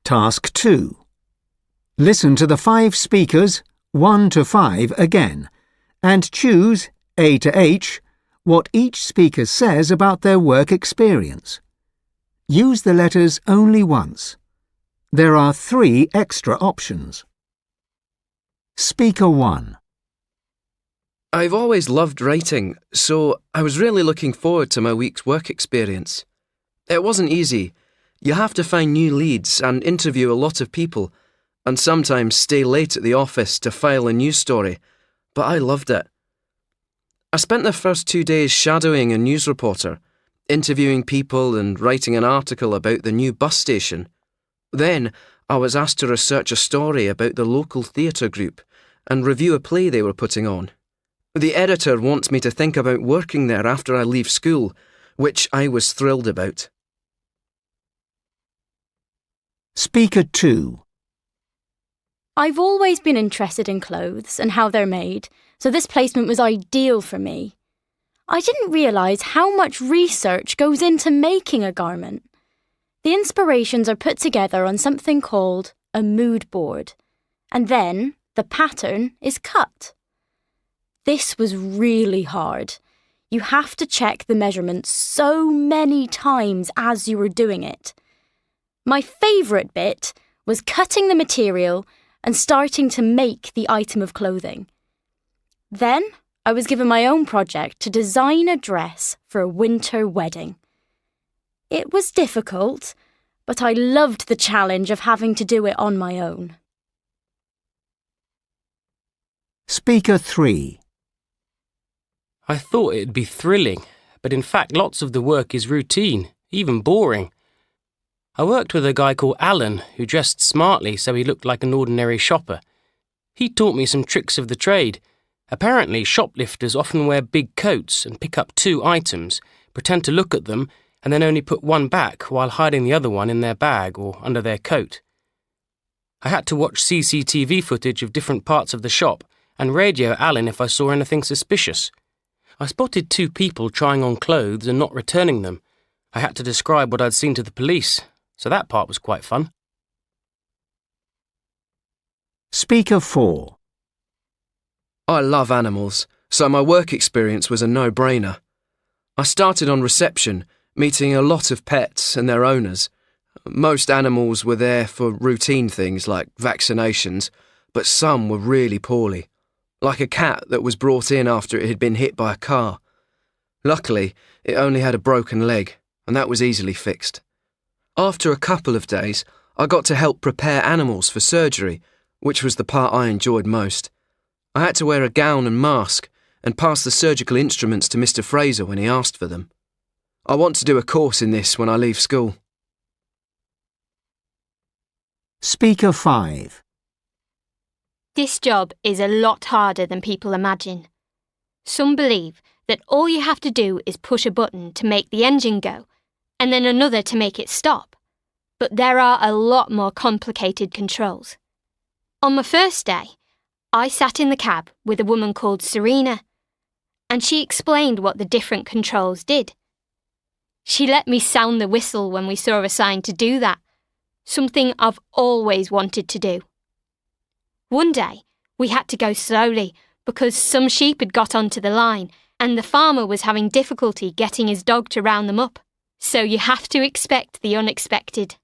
Task 2. Listen to the 5 speakers, 1 to 5 again, and choose, A to H, what each speaker says about their work experience. Use the letters only once. There are 3 extra options. Speaker 1. I've always loved writing, so I was really looking forward to my week's work experience. It wasn't easy. You have to find new leads and interview a lot of people, and sometimes stay late at the office to file a news story, but I loved it. I spent the first 2 days shadowing a news reporter, interviewing people and writing an article about the new bus station. Then I was asked to research a story about the local theatre group and review a play they were putting on. The editor wants me to think about working there after I leave school, which I was thrilled about. Speaker 2. I've always been interested in clothes and how they're made, so this placement was ideal for me. I didn't realise how much research goes into making a garment. The inspirations are put together on something called a mood board, and then the pattern is cut. This was really hard. You have to check the measurements so many times as you were doing it. My favourite bit was cutting the material and starting to make the item of clothing. Then I was given my own project to design a dress for a winter wedding. It was difficult, but I loved the challenge of having to do it on my own. Speaker 3. I thought it'd be thrilling, but in fact lots of the work is routine, even boring. I worked with a guy called Alan who dressed smartly so he looked like an ordinary shopper. He taught me some tricks of the trade. Apparently shoplifters often wear big coats and pick up 2 items, pretend to look at them, and then only put one back while hiding the other one in their bag or under their coat. I had to watch CCTV footage of different parts of the shop and radio Alan if I saw anything suspicious. I spotted 2 people trying on clothes and not returning them. I had to describe what I'd seen to the police, so that part was quite fun. Speaker 4. I love animals, so my work experience was a no-brainer. I started on reception, meeting a lot of pets and their owners. Most animals were there for routine things like vaccinations, but some were really poorly, like a cat that was brought in after it had been hit by a car. Luckily, it only had a broken leg, and that was easily fixed. After a couple of days, I got to help prepare animals for surgery, which was the part I enjoyed most. I had to wear a gown and mask and pass the surgical instruments to Mr. Fraser when he asked for them. I want to do a course in this when I leave school. Speaker 5. This job is a lot harder than people imagine. Some believe that all you have to do is push a button to make the engine go, and then another to make it stop. But there are a lot more complicated controls. On my first day, I sat in the cab with a woman called Serena, and she explained what the different controls did. She let me sound the whistle when we saw a sign to do that, something I've always wanted to do. One day, we had to go slowly because some sheep had got onto the line and the farmer was having difficulty getting his dog to round them up. So you have to expect the unexpected.